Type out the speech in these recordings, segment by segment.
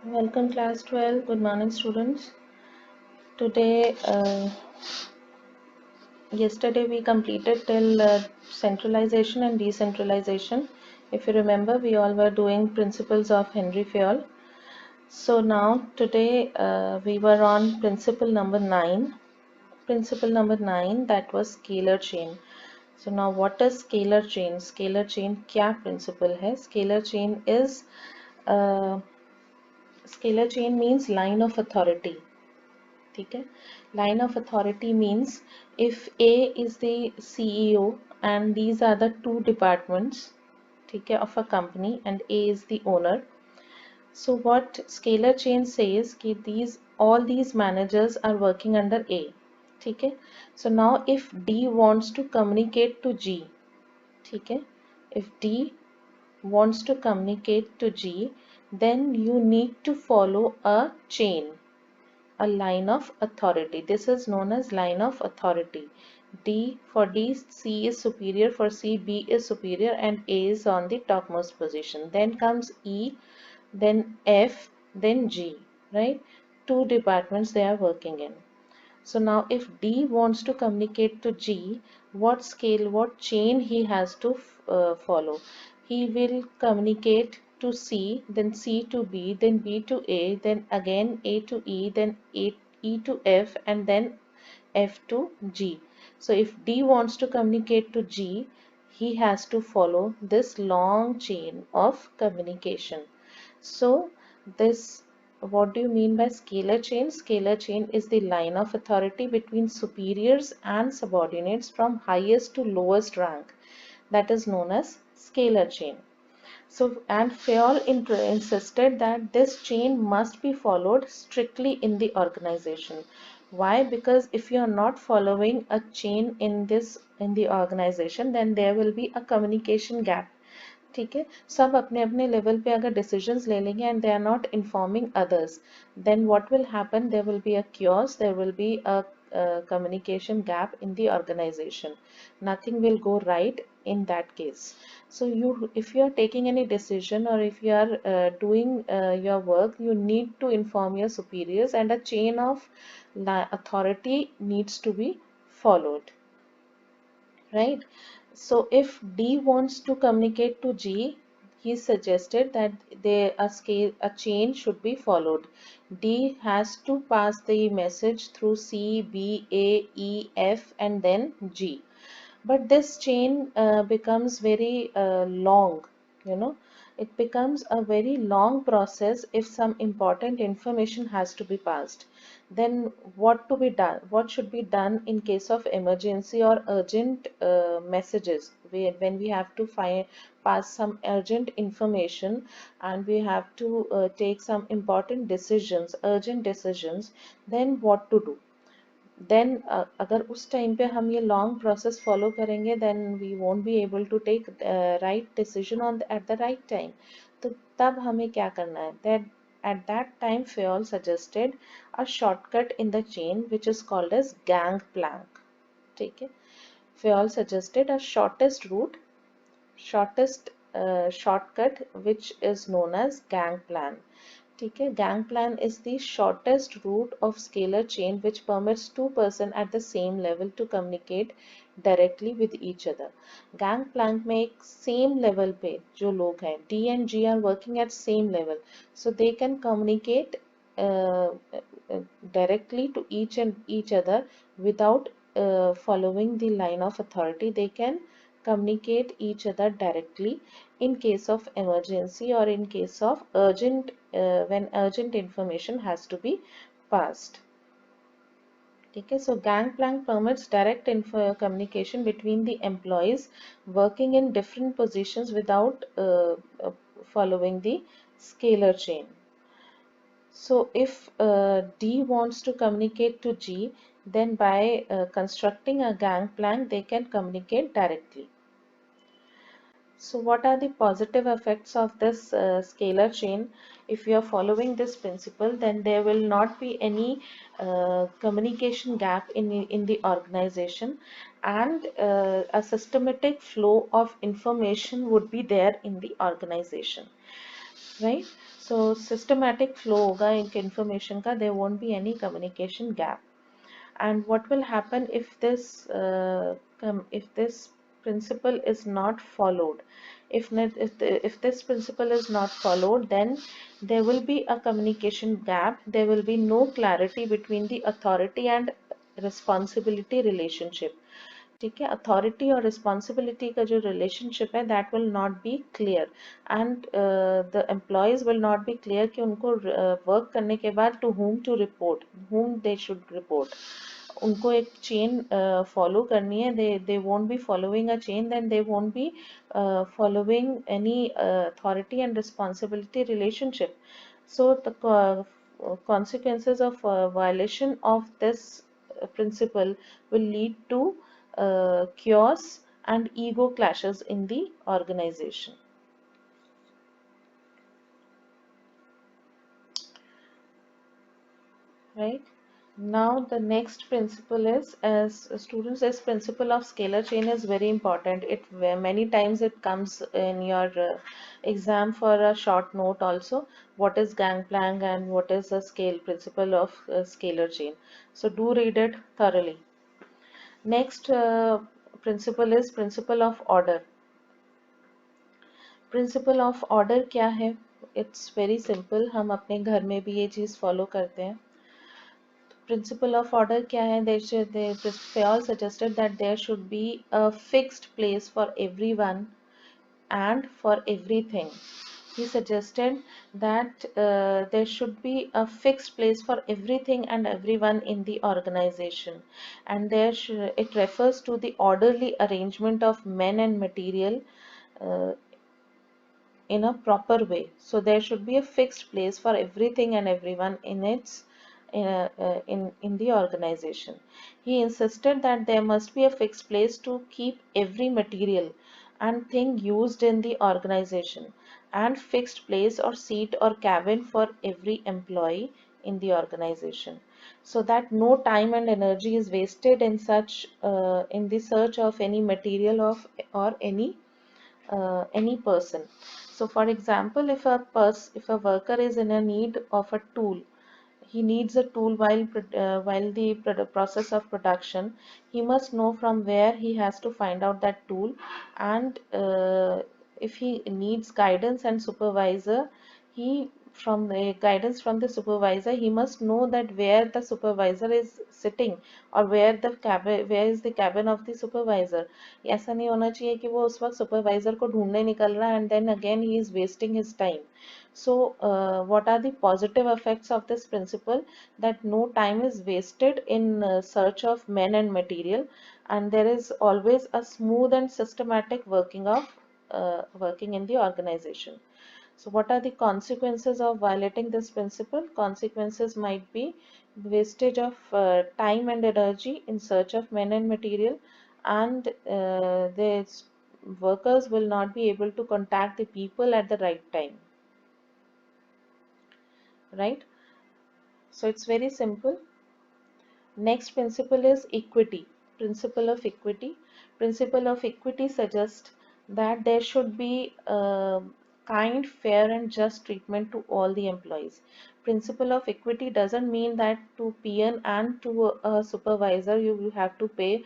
Welcome class 12. Good morning students. Today, yesterday we completed till centralization and decentralization. If you remember, we all were doing principles of Henry Fayol. So now today we were on principle number 9. Principle number 9, that was scalar chain. So now what is scalar chain? Scalar chain क्या principle है? Uh, Scalar chain means line of authority. ठीक है. Line of authority means if A is the CEO and these are the two departments, ठीक है, of a company and A is the owner. So what scalar chain says कि all these managers are working under A, ठीक है. So now if D wants to communicate to G, ठीक है, if D wants to communicate to G, then you need to follow a chain, a line of authority. This is known as line of authority. D, for D, C is superior, for C, B is superior, and A is on the topmost position. Then comes E, then F, then G, right? Two departments they are working in. So now if D wants to communicate to G, what scale, what chain he has to follow? He will communicate to C, then C to B, then B to A, then again A to E, then E to F, and then F to G. So if D wants to communicate to G, he has to follow this long chain of communication. So this, what do you mean by scalar chain? Scalar chain is the line of authority between superiors and subordinates from highest to lowest rank. That is known as scalar chain. So, and Fayol insisted that this chain must be followed strictly in the organization. Why? Because if you are not following a chain in the organization, then there will be a communication gap. ठीक है, सब अपने अपने level पे अगर decisions ले लेंगे and they are not informing others, then what will happen, there will be a chaos, there will be a communication gap in the organization. Nothing will go right in that case. So you, if you are taking any decision or if you are doing your work, you need to inform your superiors and a chain of authority needs to be followed, right? So if D wants to communicate to G, he suggested that a chain should be followed. D has to pass the message through C, B, A, E, F, and then G. But this chain becomes very long, you know. It becomes a very long process if some important information has to be passed. Then what to be done? What should be done in case of emergency or urgent messages? When we have to pass some urgent information and we have to take some important decisions, urgent decisions, then what to do? Then अगर उस time पे हम ये long process follow करेंगे then we won't be able to take right decision on at the right time. तो तब हमें क्या करना है? That at that time Fayol suggested a shortcut in the chain which is called as gangplank. ठीक है, Fayol suggested a shortest shortcut which is known as gangplank. ठीक है, gangplank is the shortest route of scalar chain which permits two persons at the same level to communicate directly with each other. Gangplank में एक same level पे जो लोग हैं, D and G are working at same level, so they can communicate uh, directly to each other without following the line of authority. They can communicate each other directly in case of emergency or in case of urgent when urgent information has to be passed. Okay, so gangplank permits direct communication between the employees working in different positions without following the scalar chain. So if D wants to communicate to G, then by constructing a gangplank they can communicate directly. So what are the positive effects of this scalar chain? If you are following this principle, then there will not be any communication gap in the organization, and a systematic flow of information would be there in the organization. right? So systematic flow होगा information का, there won't be any communication gap. And what will happen if this principle is not followed? If this principle is not followed, then there will be a communication gap. There will be no clarity between the authority and responsibility relationship. ठीक है, authority और responsibility का जो relationship है that will not be clear, and the employees will not be clear कि उनको work करने के बाद to whom to report, whom they should report. उनको एक चेन फॉलो करनी है. They won't be following a chain, then they won't be following any authority and responsibility relationship. So the consequences of violation of this principle will lead to chaos and ego clashes in the organization. Right? Now the next principle is, as students, this principle of scalar chain is very important. It many times it comes in your exam for a short note also. What is gangplank and what is the scale principle of scalar chain? So do read it thoroughly. Next principle is principle of order. Principle of order क्या है? It's very simple. हम अपने घर में भी ये चीज़ follow करते हैं. Principle of order क्या है? They all suggested that there should be a fixed place for everyone and for everything. He suggested that there should be a fixed place for everything and everyone in the organization, and it refers to the orderly arrangement of men and material uh, in a proper way. So there should be a fixed place for everything and everyone in its in the organization. He insisted that there must be a fixed place to keep every material and thing used in the organization, and fixed place or seat or cabin for every employee in the organization, so that no time and energy is wasted in such in the search of any material of or any person. So for example, if a worker is in a need of a tool, he needs a tool while the process of production, he must know from where he has to find out that tool. And if he needs guidance and supervisor, he from the guidance from the supervisor, he must know that where the supervisor is sitting, or where is the cabin of the supervisor. ऐसा नहीं होना चाहिए कि वो उस वक्त supervisor को ढूंढने निकल रहा है and then again he is wasting his time. So what are the positive effects of this principle? That no time is wasted in search of men and material, and there is always a smooth and systematic working in the organization. So what are the consequences of violating this principle? Consequences might be wastage of time and energy in search of men and material, and the workers will not be able to contact the people at the right time. Right? So it's very simple. Next principle is equity. Principle of equity. Principle of equity suggests that there should be kind, fair, and just treatment to all the employees. Principle of equity doesn't mean that to PN and to a supervisor you will have to pay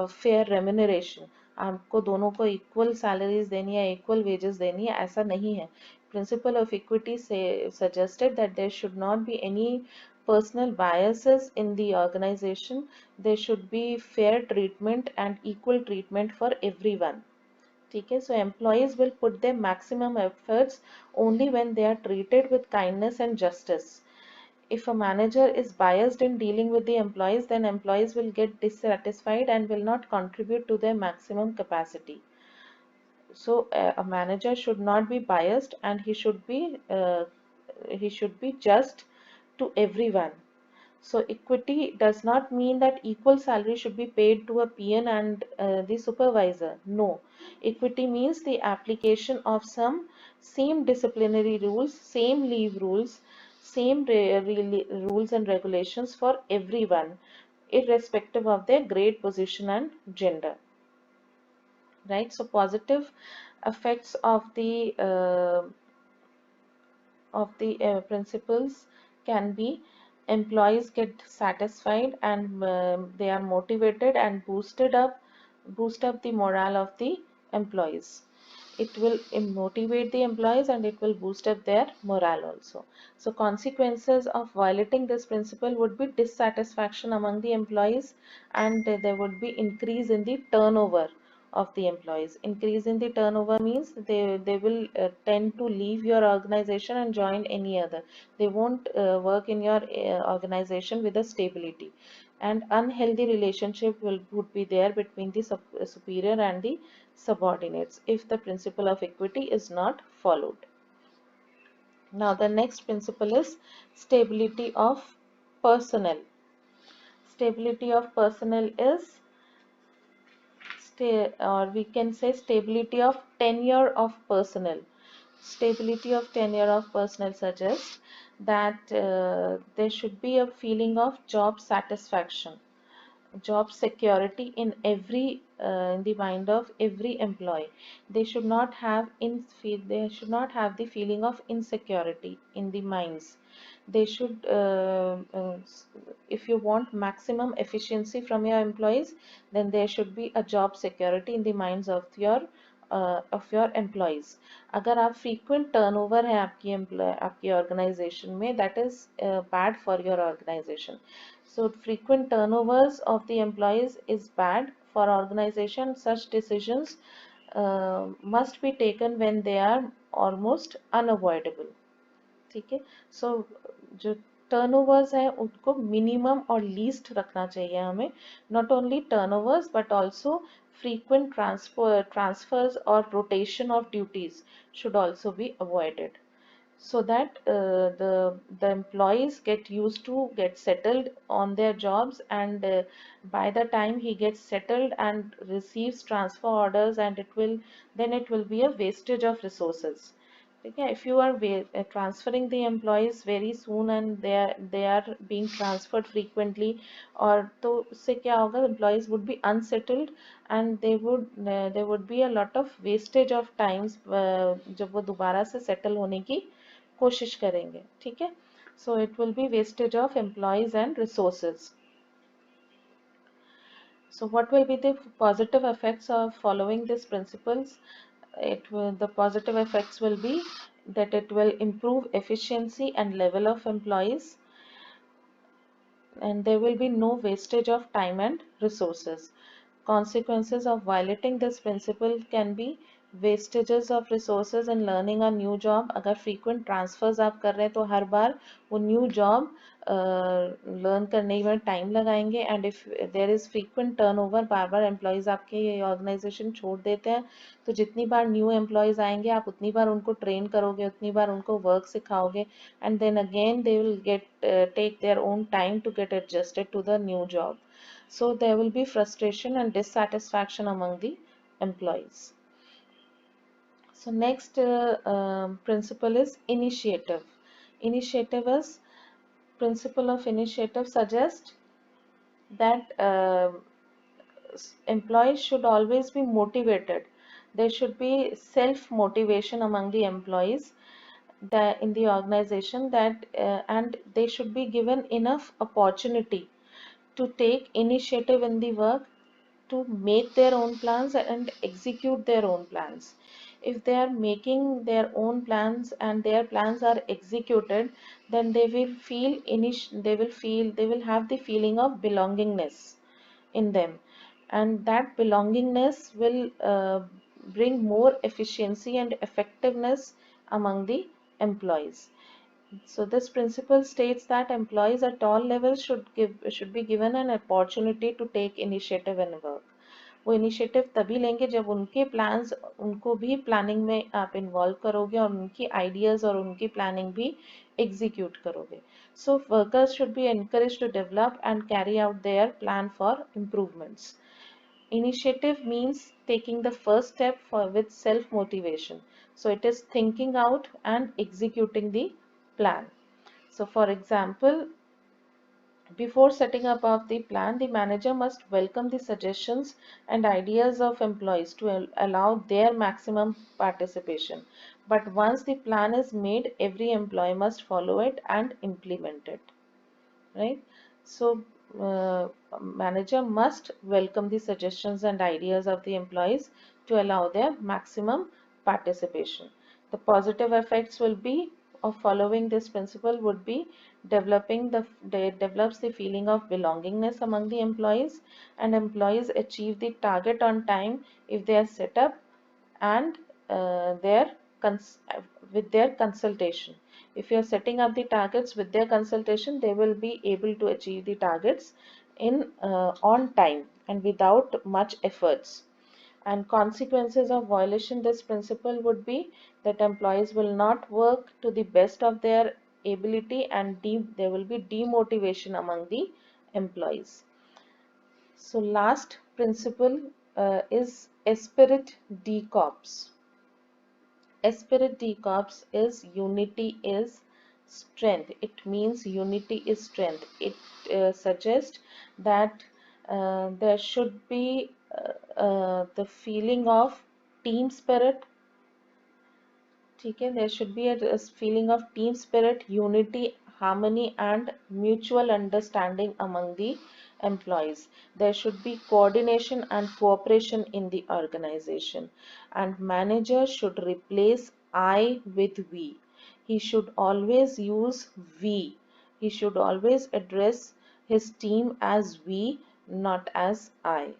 fair remuneration. आपको दोनों को equal salaries देनी है, equal wages देनी है, ऐसा नहीं है. Principle of equity suggested that there should not be any personal biases in the organization. There should be fair treatment and equal treatment for everyone. Okay, so employees will put their maximum efforts only when they are treated with kindness and justice. If a manager is biased in dealing with the employees, then employees will get dissatisfied and will not contribute to their maximum capacity. So a manager should not be biased, and he should be just to everyone. So equity does not mean that equal salary should be paid to a PN and the supervisor. No. Equity means the application of some same disciplinary rules, same leave rules, same rules and regulations for everyone, irrespective of their grade, position, and gender. Right? So positive effects of the of the principles can be employees get satisfied and they are motivated and boost up the morale of the employees. It will motivate the employees and it will boost up their morale also. So consequences of violating this principle would be dissatisfaction among the employees, and there would be increase in the turnover of the employees. Increase in the turnover means they will tend to leave your organization and join any other. They won't work in your organization with a stability, and unhealthy relationship would be there between the superior and the subordinates if the principle of equity is not followed. Now the next principle is stability of personnel. Stability of personnel is or we can say stability of tenure of personnel. Stability of tenure of personnel suggests that there should be a feeling of job satisfaction, job security in in the mind of every employee. They should not have the feeling of insecurity in the minds. They should if you want maximum efficiency from your employees, then there should be a job security in the minds of your employees. अगर आप frequent turnover है आपकी organization में, that is bad for your organization. So frequent turnovers of the employees is bad for organization. Such decisions must be taken when they are almost unavoidable. ठीक है. So जो turnovers है उनको minimum और least रखना चाहिए हमें. Not only turnovers but also frequent transfers or rotation of duties should also be avoided, so that the employees get used to get settled on their jobs, and by the time he gets settled and receives transfer orders, and it will be a wastage of resources. Okay, if you are transferring the employees very soon and they are being transferred frequently, और तो उससे क्या होगा, employees would be unsettled and there would be a lot of wastage of times जब वो दोबारा से settle होने की कोशिश करेंगे. ठीक है. So it will be wastage of employees and resources. So what will be the positive effects of following these principles? The positive effects will be that it will improve efficiency and level of employees, and there will be no wastage of time and resources. Consequences of violating this principle can be wastages of resources in learning a new job. अगर frequent transfers आप कर रहे हैं तो हर बार वो new job learn करने में time लगाएंगे, and if there is frequent turnover, bar bar employees आपके ये organization छोड़ देते हैं, तो जितनी बार new employees आएंगे आप उतनी बार उनको train करोगे, उतनी बार उनको work सिखाओगे, and then again they will take their own time to get adjusted to the new job. So there will be frustration and dissatisfaction among the employees. So next principle is initiative. Principle of initiative suggests that employees should always be motivated. There should be self-motivation among the employees in the organization, and they should be given enough opportunity to take initiative in the work, to make their own plans and execute their own plans. If they are making their own plans and their plans are executed, then they will have the feeling of belongingness in them, and that belongingness will bring more efficiency and effectiveness among the employees. So this principle states that employees at all levels should be given an opportunity to take initiative in work. वो initiative तभी लेंगे जब उनके plans, उनको भी planning में आप involve करोगे और उनकी आइडियाज और उनकी प्लानिंग भी एग्जीक्यूट करोगे. So workers should be encourage to develop and carry out their plan for improvements. Initiative means taking the first step with self-motivation. So it is thinking out and executing the plan. So for example, before setting up of the plan, the manager must welcome the suggestions and ideas of employees to allow their maximum participation. but once the plan is made, every employee must follow it and implement it, right? So manager must welcome the suggestions and ideas of the employees to allow their maximum participation. The positive effects will be of following this principle would be develops the feeling of belongingness among the employees, and employees achieve the target on time if they are set up and their with their consultation. If you are setting up the targets with their consultation, they will be able to achieve the targets in on time and without much efforts. And consequences of violation this principle would be that employees will not work to the best of their ability, and there will be demotivation among the employees. So last principle is Esprit de Corps. Esprit de Corps is unity is strength. It means unity is strength. It suggests that there should be the feeling of team spirit. Okay, there should be a feeling of team spirit, unity, harmony, and mutual understanding among the employees. There should be coordination and cooperation in the organization. And manager should replace I with we. He should always use we. He should always address his team as we, not as I.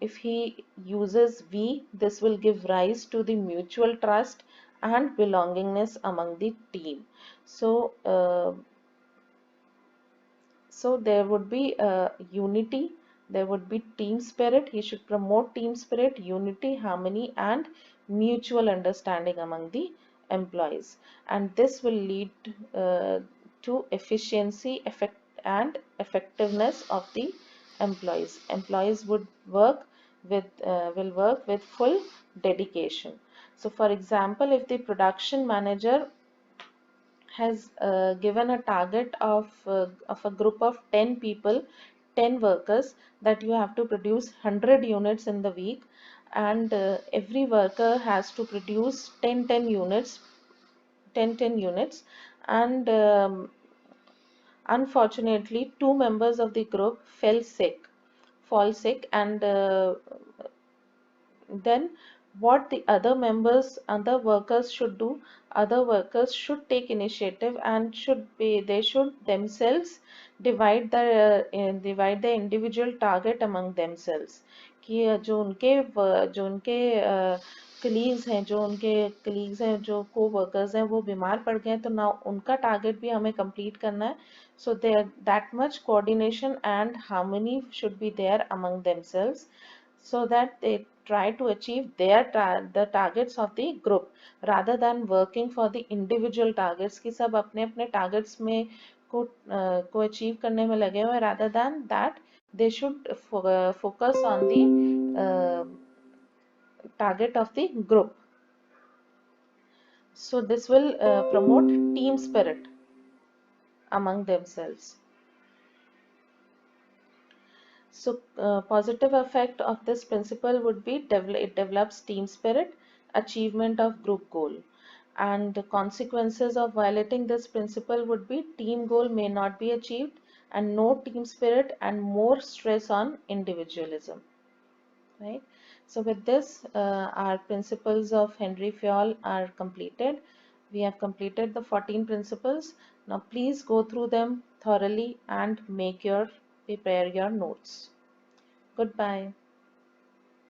If he uses we, this will give rise to the mutual trust and belongingness among the team. So there would be unity, there would be team spirit. He should promote team spirit, unity, harmony, and mutual understanding among the employees. And this will lead to efficiency, and effectiveness of the employees. Employees would work will work with full dedication. So, for example, if the production manager has given a target of a group of 10 people, 10 workers, that you have to produce 100 units in the week, and every worker has to produce 10 units, 10 units, and unfortunately, two members of the group fall sick, and then what the other workers should do, other workers should take initiative and they should themselves divide the individual target among themselves, कि जो उनके colleagues हैं, जो को workers हैं, वो बीमार पड़ गए हैं, तो ना उनका टारगेट भी हमें कंप्लीट करना है. So there that much coordination and harmony should be there among themselves, so that they try to achieve the targets of the group, rather than working for the individual targets, कि सब अपने अपने targets में को achieve करने में लगे हुए, rather than that they should focus on the target of the group. So this will promote team spirit among themselves. So positive effect of this principle would be it develops team spirit, achievement of group goal. And the consequences of violating this principle would be team goal may not be achieved, and no team spirit, and more stress on individualism. Right? So with this, our principles of Henry Fayol are completed. We have completed the 14 principles. Now please go through them thoroughly and prepare your notes. Goodbye.